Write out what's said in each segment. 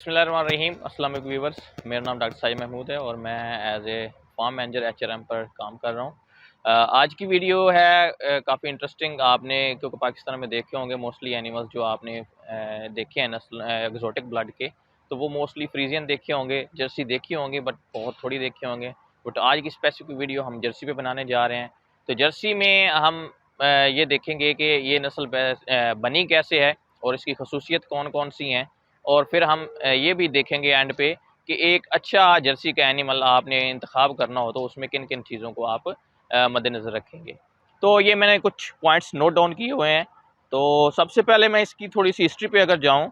बिस्मिल्लाहिर्रहमानिर्रहीम। अस्सलाम वालेकुम व्यूअर्स, मेरा नाम डॉक्टर साजिद महमूद है और मैं as a farm manager HRM पर काम कर रहा हूँ। आज की वीडियो है काफ़ी इंटरेस्टिंग। आपने क्योंकि पाकिस्तान में देखे होंगे मोस्टली एनिमल्स जो आपने देखे हैं नस्ल एक्जोटिक ब्लड के, तो वो मोस्टली फ्रीजियन देखे होंगे, जर्सी देखी होंगी बट बहुत थोड़ी देखे होंगे। बट आज की स्पेसिफिक वीडियो हम जर्सी पे बनाने जा रहे हैं। तो जर्सी में हम ये देखेंगे कि ये नस्ल बनी कैसे है और इसकी खसूसियत कौन कौन सी हैं, और फिर हम ये भी देखेंगे एंड पे कि एक अच्छा जर्सी का एनिमल आपने इंतखाब करना हो तो उसमें किन किन चीज़ों को आप मद्देनज़र रखेंगे। तो ये मैंने कुछ पॉइंट्स नोट डाउन किए हुए हैं। तो सबसे पहले मैं इसकी थोड़ी सी हिस्ट्री पे अगर जाऊँ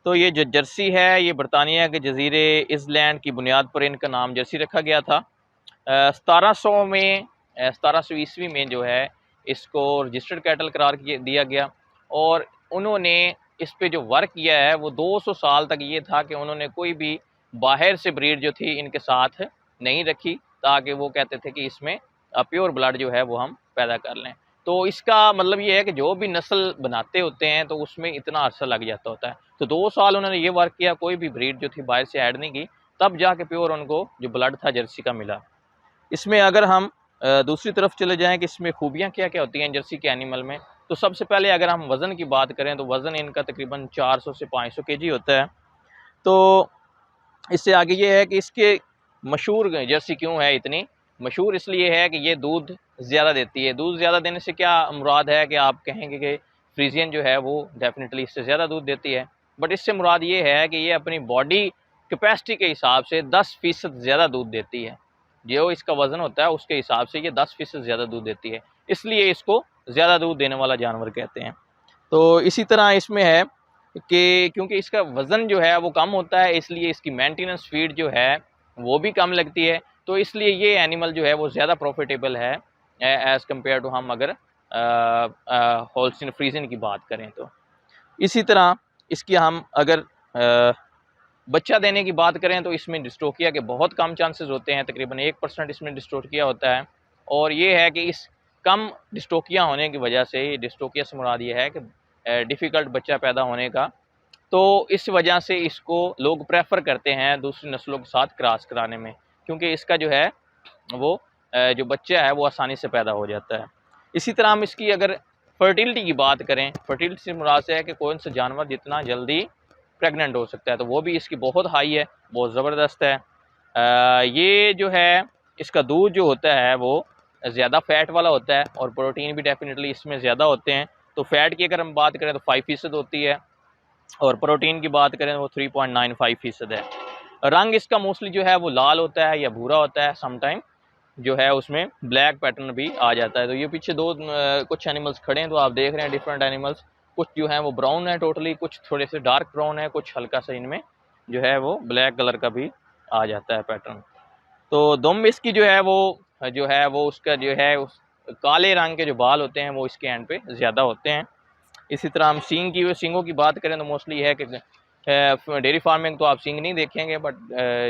तो ये जो जर्सी है ये बरतानिया के जजीरे इज़लैंड की बुनियाद पर इनका नाम जर्सी रखा गया था। 1700 में 1700 ईस्वी में जो है इसको रजिस्टर्ड कैटल करार दिया गया, और उन्होंने इस पे जो वर्क किया है वो 200 साल तक ये था कि उन्होंने कोई भी बाहर से ब्रीड जो थी इनके साथ नहीं रखी, ताकि वो कहते थे कि इसमें प्योर ब्लड जो है वो हम पैदा कर लें। तो इसका मतलब ये है कि जो भी नस्ल बनाते होते हैं तो उसमें इतना अरसा लग जाता होता है। तो 2 साल उन्होंने ये वर्क किया, कोई भी ब्रीड जो थी बाहर से ऐड नहीं की, तब जाके प्योर उनको जो ब्लड था जर्सी का मिला। इसमें अगर हम दूसरी तरफ चले जाएँ कि इसमें खूबियाँ क्या-क्या होती हैं जर्सी के एनिमल में, तो सबसे पहले अगर हम वज़न की बात करें तो वज़न इनका तकरीबन 400 से 500 केजी होता है। तो इससे आगे ये है कि इसके मशहूर जर्सी क्यों है इतनी मशहूर, इसलिए है कि ये दूध ज़्यादा देती है। दूध ज़्यादा देने से क्या मुराद है कि आप कहेंगे कि फ्रीजियन जो है वो डेफिनेटली इससे ज़्यादा दूध देती है, बट इससे मुराद ये है कि ये अपनी बॉडी कैपेसिटी के हिसाब से 10% ज़्यादा दूध देती है। जो इसका वज़न होता है उसके हिसाब से ये 10% ज़्यादा दूध देती है, इसलिए इसको ज़्यादा दूध देने वाला जानवर कहते हैं। तो इसी तरह इसमें है कि क्योंकि इसका वज़न जो है वो कम होता है, इसलिए इसकी मेंटेनेंस फीड जो है वो भी कम लगती है। तो इसलिए ये एनिमल जो है वो ज़्यादा प्रॉफिटेबल है एज़ कम्पेयर टू हम अगर होल्स्टीन फ्रीजियन की बात करें तो। इसी तरह इसकी हम अगर बच्चा देने की बात करें तो इसमें डिस्ट्रोकिया के बहुत कम चांसेस होते हैं, तकरीबन 1% इसमें डिस्ट्रोकिया होता है। और ये है कि इस कम डिस्ट्रोकिया होने की वजह से, डिस्ट्रोकिया से मुराद ये है कि डिफ़िकल्ट बच्चा पैदा होने का, तो इस वजह से इसको लोग प्रेफर करते हैं दूसरी नस्लों के साथ क्रॉस कराने में, क्योंकि इसका जो है वो जो बच्चा है वो आसानी से पैदा हो जाता है। इसी तरह हम इसकी अगर फर्टिलिटी की बात करें, फर्टिलिटी से मुराद से है कि कौन सा जानवर जितना जल्दी प्रेग्नेंट हो सकता है, तो वो भी इसकी बहुत हाई है, बहुत ज़बरदस्त है। ये जो है इसका दूध जो होता है वो ज़्यादा फ़ैट वाला होता है और प्रोटीन भी डेफिनेटली इसमें ज़्यादा होते हैं। तो फ़ैट की अगर हम बात करें तो 5% होती है, और प्रोटीन की बात करें तो वो 3.95% है। रंग इसका मोस्टली जो है वो लाल होता है या भूरा होता है, समटाइम जो है उसमें ब्लैक पैटर्न भी आ जाता है। तो ये पीछे कुछ एनिमल्स खड़े हैं तो आप देख रहे हैं डिफरेंट एनिमल्स, कुछ जो है वो ब्राउन है टोटली, कुछ थोड़े से डार्क ब्राउन है, कुछ हल्का सा इनमें जो है वो ब्लैक कलर का भी आ जाता है पैटर्न। तो दुम इसकी जो है वो उसका जो है उस काले रंग के जो बाल होते हैं वो इसके एंड पे ज़्यादा होते हैं। इसी तरह हम सींगों की बात करें तो मोस्टली है कि डेयरी फार्मिंग तो आप सींग नहीं देखेंगे, बट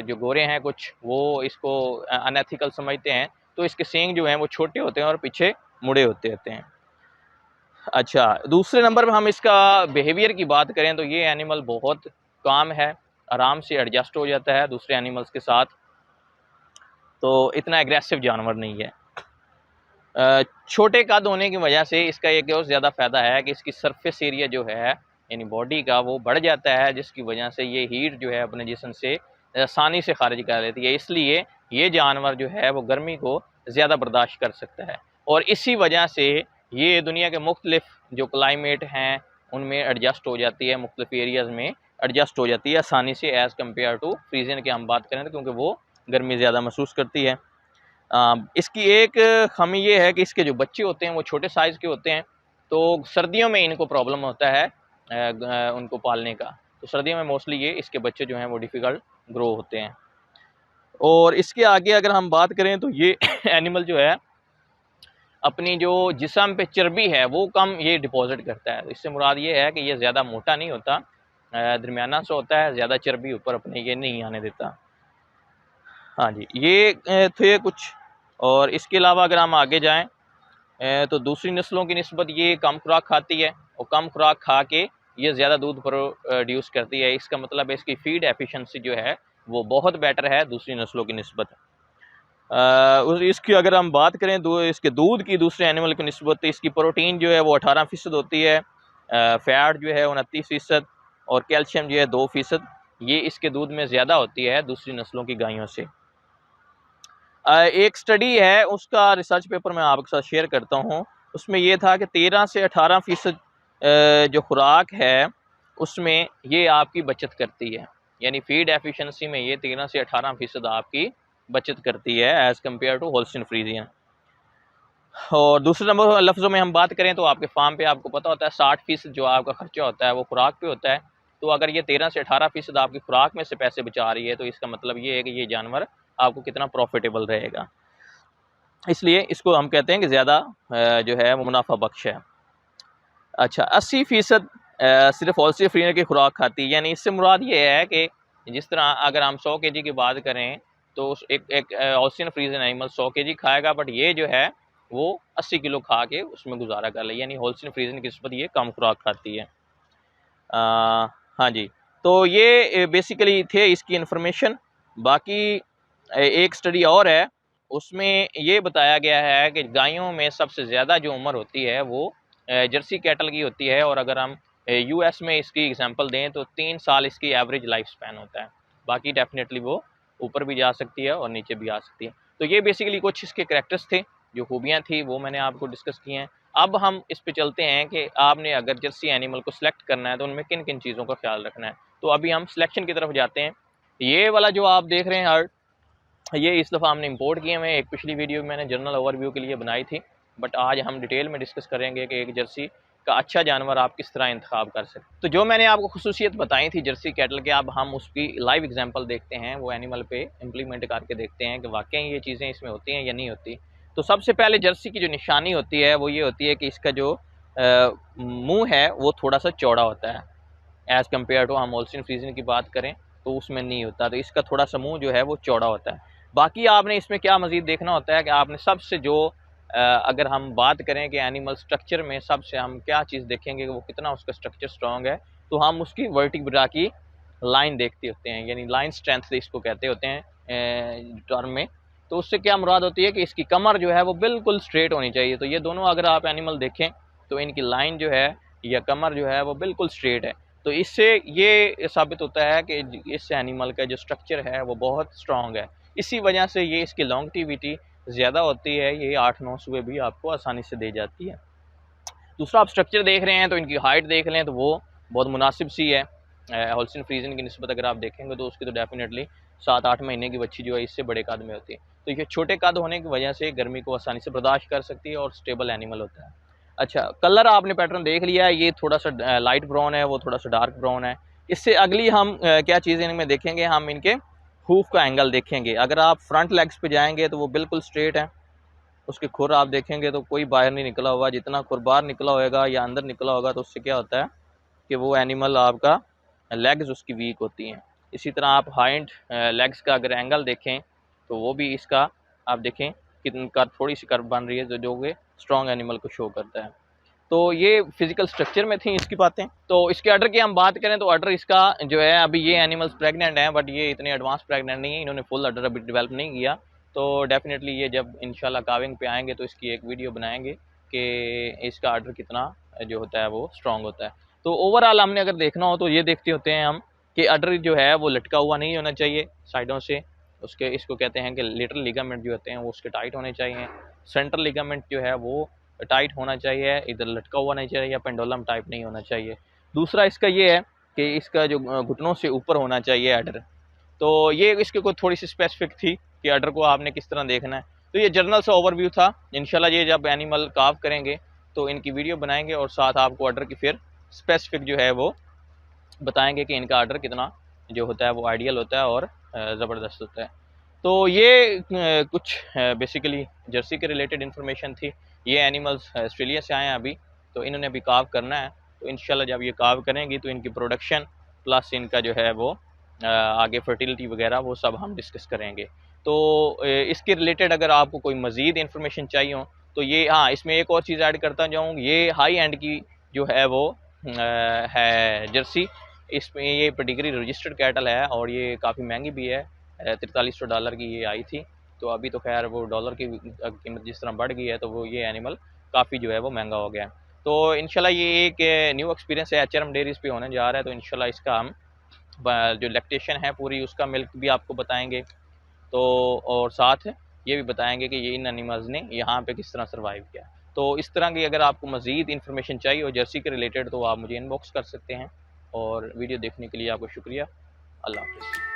जो गोरे हैं कुछ वो इसको अनएथिकल समझते हैं, तो इसके सींग जो हैं वो छोटे होते हैं और पीछे मुड़े होते हैं। अच्छा, दूसरे नंबर पर हम इसका बिहेवियर की बात करें तो ये एनिमल बहुत काम है, आराम से एडजस्ट हो जाता है दूसरे एनिमल्स के साथ, तो इतना एग्रेसिव जानवर नहीं है। छोटे कद होने की वजह से इसका एक और ज़्यादा फ़ायदा है कि इसकी सरफेस एरिया जो है यानी बॉडी का वो बढ़ जाता है, जिसकी वजह से ये हीट जो है अपने जिस्म से आसानी से खारिज कर लेती है, इसलिए ये जानवर जो है वो गर्मी को ज़्यादा बर्दाश्त कर सकता है। और इसी वजह से ये दुनिया के मुख्तलिफ जो क्लाइमेट हैं उनमें एडजस्ट हो जाती है, मुख्तलिफ एरियाज़ में एडजस्ट हो जाती है आसानी से एज़ कम्पेयर टू फ्रीजियन की हम बात करें तो, क्योंकि वो गर्मी ज़्यादा महसूस करती है। इसकी एक ख़ामी ये है कि इसके जो बच्चे होते हैं वो छोटे साइज़ के होते हैं, तो सर्दियों में इनको प्रॉब्लम होता है उनको पालने का। तो सर्दियों में मोस्टली ये इसके बच्चे जो हैं वो डिफ़िकल्ट ग्रो होते हैं। और इसके आगे अगर हम बात करें तो ये एनिमल जो है अपनी जो जिस्म पे चर्बी है वो कम ये डिपॉज़िट करता है। तो इससे मुराद ये है कि ये ज़्यादा मोटा नहीं होता, दरमियाना सा होता है, ज़्यादा चर्बी ऊपर अपने ये नहीं आने देता। हाँ जी, ये थे कुछ। और इसके अलावा अगर हम आगे जाएँ तो दूसरी नस्लों की निस्बत ये कम खुराक खाती है, और कम खुराक खा के ये ज़्यादा दूध प्रोड्यूस करती है। इसका मतलब है इसकी फीड एफिशिएंसी जो है वो बहुत बेटर है दूसरी नस्लों की निस्बत। इसकी अगर हम बात करें इसके दूध की दूसरे एनिमल की निस्बत, इसकी प्रोटीन जो है वो 18% होती है, फैट जो है 29% और कैल्शियम जो है 2%। ये इसके दूध में ज़्यादा होती है दूसरी नस्लों की गायों से। एक स्टडी है, उसका रिसर्च पेपर मैं आपके साथ शेयर करता हूँ। उसमें ये था कि 13 से 18% जो खुराक है उसमें ये आपकी बचत करती है, यानी फीड एफिशिएंसी में ये 13 से 18% आपकी बचत करती है as compare to Holstein Friesian. और दूसरे नंबर लफ्ज़ों में हम बात करें तो आपके फार्म पे आपको पता होता है 60% जो आपका खर्चा होता है वो खुराक पे होता है। तो अगर ये 13 से 18% आपकी खुराक में से पैसे बचा रही है तो इसका मतलब ये है कि ये जानवर आपको कितना प्रॉफिटेबल रहेगा। इसलिए इसको हम कहते हैं कि ज़्यादा जो है वो मुनाफा बख्श है। अच्छा, 80% सिर्फ होल्स्टीन फ्रीजियन की खुराक खाती है, यानी इससे मुराद ये है कि जिस तरह अगर हम 100 केजी की बात करें तो एक होल्स्टीन फ्रीजियन एनिमल 100 केजी खाएगा, बट ये जो है वो 80 किलो खा के उसमें गुजारा कर ले, यानी होल्स्टीन फ्रीजियन की निस्बत ये कम खुराक खाती है। हाँ जी, तो ये बेसिकली थे इसकी इन्फॉर्मेशन। बाकी एक स्टडी और है, उसमें ये बताया गया है कि गायों में सबसे ज़्यादा जो उम्र होती है वो जर्सी कैटल की होती है, और अगर हम यूएस में इसकी एग्जांपल दें तो 3 साल इसकी एवरेज लाइफ स्पैन होता है। बाकी डेफिनेटली वो ऊपर भी जा सकती है और नीचे भी आ सकती है। तो ये बेसिकली कुछ इसके करैक्टर्स थे, जो खूबियाँ थी वो मैंने आपको डिस्कस की हैं। अब हम इस पे चलते हैं कि आपने अगर जर्सी एनिमल को सिलेक्ट करना है तो उनमें किन किन चीज़ों का ख्याल रखना है। तो अभी हम सिलेक्शन की तरफ जाते हैं। ये वाला जो आप देख रहे हैं हर्ट, ये इस दफ़ा हमने इंपोर्ट किए हुए हैं। एक पिछली वीडियो मैंने जनरल ओवरव्यू के लिए बनाई थी, बट आज हम डिटेल में डिस्कस करेंगे कि एक जर्सी का अच्छा जानवर आप किस तरह इंतखाब कर सकते। तो जो मैंने आपको खुसूसियत बताई थी जर्सी कैटल के, अब हम उसकी लाइव एग्जांपल देखते हैं, वो एनिमल पे इम्प्लीमेंट करके देखते हैं कि वाकई ये चीज़ें इसमें होती हैं या नहीं होती। तो सबसे पहले जर्सी की जो निशानी होती है वो ये होती है कि इसका जो मुँह है वो थोड़ा सा चौड़ा होता है, एज़ कम्पेयर टू हम होल्स्टीन फ्रीजियन की बात करें तो उसमें नहीं होता। तो इसका थोड़ा सा मुँह जो है वो चौड़ा होता है। बाकी आपने इसमें क्या मज़ीद देखना होता है कि आपने सबसे जो अगर हम बात करें कि एनिमल स्ट्रक्चर में सबसे हम क्या चीज़ देखेंगे कि वो कितना उसका स्ट्रक्चर स्ट्रॉन्ग है, तो हम उसकी वर्टिब्रा की लाइन देखते होते हैं, यानी लाइन स्ट्रेंथ इसको कहते होते हैं टर्म में। तो उससे क्या मुराद होती है कि इसकी कमर जो है वो बिल्कुल स्ट्रेट होनी चाहिए। तो ये दोनों अगर आप एनिमल देखें तो इनकी लाइन जो है या कमर जो है वो बिल्कुल स्ट्रेट है। तो इससे ये साबित होता है कि इस एनिमल का जो स्ट्रक्चर है वो बहुत स्ट्रॉन्ग है। इसी वजह से ये इसकी लॉन्गटिविटी ज़्यादा होती है, ये 8-9 सुबह भी आपको आसानी से दे जाती है। दूसरा आप स्ट्रक्चर देख रहे हैं तो इनकी हाइट देख लें तो वो बहुत मुनासिब सी है। होल्स्टीन फ्रीजियन की निस्बत अगर आप देखेंगे तो उसकी तो डेफिनेटली 7-8 महीने की बच्ची जो है इससे बड़े कद में होती है। तो ये छोटे कद होने की वजह से गर्मी को आसानी से बर्दाश्त कर सकती है और स्टेबल एनिमल होता है। अच्छा, कलर आपने पैटर्न देख लिया है, ये थोड़ा सा लाइट ब्राउन है, वो थोड़ा सा डार्क ब्राउन है। इससे अगली हम क्या चीज़ इनमें देखेंगे, हम इनके हूफ का एंगल देखेंगे। अगर आप फ्रंट लेग्स पे जाएंगे तो वो बिल्कुल स्ट्रेट है, उसके खुर आप देखेंगे तो कोई बाहर नहीं निकला हुआ। जितना खुर बाहर निकला होगा या अंदर निकला होगा तो उससे क्या होता है कि वो एनिमल आपका लेग्स उसकी वीक होती हैं। इसी तरह आप हाइंड लेग्स का अगर एंगल देखें तो वो भी इसका आप देखें कितनी कर थोड़ी सी कर्व बन रही है, जो कि स्ट्रॉन्ग एनिमल को शो करता है। तो ये फिजिकल स्ट्रक्चर में थी इसकी बातें। तो इसके अडर की हम बात करें तो अडर इसका जो है, अभी ये एनिमल्स प्रेग्नेंट हैं बट ये इतने एडवांस प्रेग्नेंट नहीं है, इन्होंने फुल अडर अभी डेवलप नहीं किया। तो डेफिनेटली ये जब इंशाल्लाह काविंग पे आएंगे तो इसकी एक वीडियो बनाएंगे कि इसका अडर कितना जो होता है वो स्ट्रॉन्ग होता है। तो ओवरऑल हमने अगर देखना हो तो ये देखते होते हैं हम कि अडर जो है वो लटका हुआ नहीं होना चाहिए साइडों से। उसके इसको कहते हैं कि लेटरल लिगामेंट जो होते हैं वो उसके टाइट होने चाहिए। सेंट्रल लिगामेंट जो है वो टाइट होना चाहिए, इधर लटका हुआ नहीं चाहिए या पेंडुलम टाइप नहीं होना चाहिए। दूसरा इसका ये है कि इसका जो घुटनों से ऊपर होना चाहिए अडर। तो ये इसके कोई थोड़ी सी स्पेसिफिक थी कि अडर को आपने किस तरह देखना है। तो ये जनरल सा ओवरव्यू था। इंशाल्लाह ये जब एनिमल काव करेंगे तो इनकी वीडियो बनाएंगे और साथ आपको अडर की फिर स्पेसिफिक जो है वो बताएंगे कि इनका अडर कितना जो होता है वो आइडियल होता है और ज़बरदस्त होता है। तो ये कुछ बेसिकली जर्सी के रिलेटेड इन्फॉर्मेशन थी। ये एनिमल्स ऑस्ट्रेलिया से आए हैं अभी, तो इन्होंने अभी काव करना है। तो इंशाल्लाह जब ये काव करेंगी तो इनकी प्रोडक्शन प्लस इनका जो है वो आगे फर्टिलिटी वगैरह वो सब हम डिस्कस करेंगे। तो इसके रिलेटेड अगर आपको कोई मज़ीद इन्फॉर्मेशन चाहिए हो तो ये, हाँ, इसमें एक और चीज़ ऐड करता जाऊँ, ये हाई एंड की जो है वो है जर्सी। इसमें ये पेडिग्री रजिस्टर्ड कैटल है और ये काफ़ी महंगी भी है। $4300 की ये आई थी। तो अभी तो खैर वो डॉलर की कीमत जिस तरह बढ़ गई है तो वो ये एनिमल काफ़ी जो है वो महंगा हो गया है। तो इंशाल्लाह ये एक न्यू एक्सपीरियंस है, एचआरएम डेयरीज पे होने जा रहा है। तो इंशाल्लाह इसका हम जो लैक्टेशन है पूरी उसका मिल्क भी आपको बताएंगे। तो और साथ ये भी बताएंगे कि ये इन एनिमल्स ने यहाँ पे किस तरह सर्वाइव किया। तो इस तरह की अगर आपको मज़ीद इन्फॉर्मेशन चाहिए हो जर्सी के रिलेटेड तो आप मुझे इनबॉक्स कर सकते हैं। और वीडियो देखने के लिए आपको शुक्रिया। अल्लाह हाफ़िज़।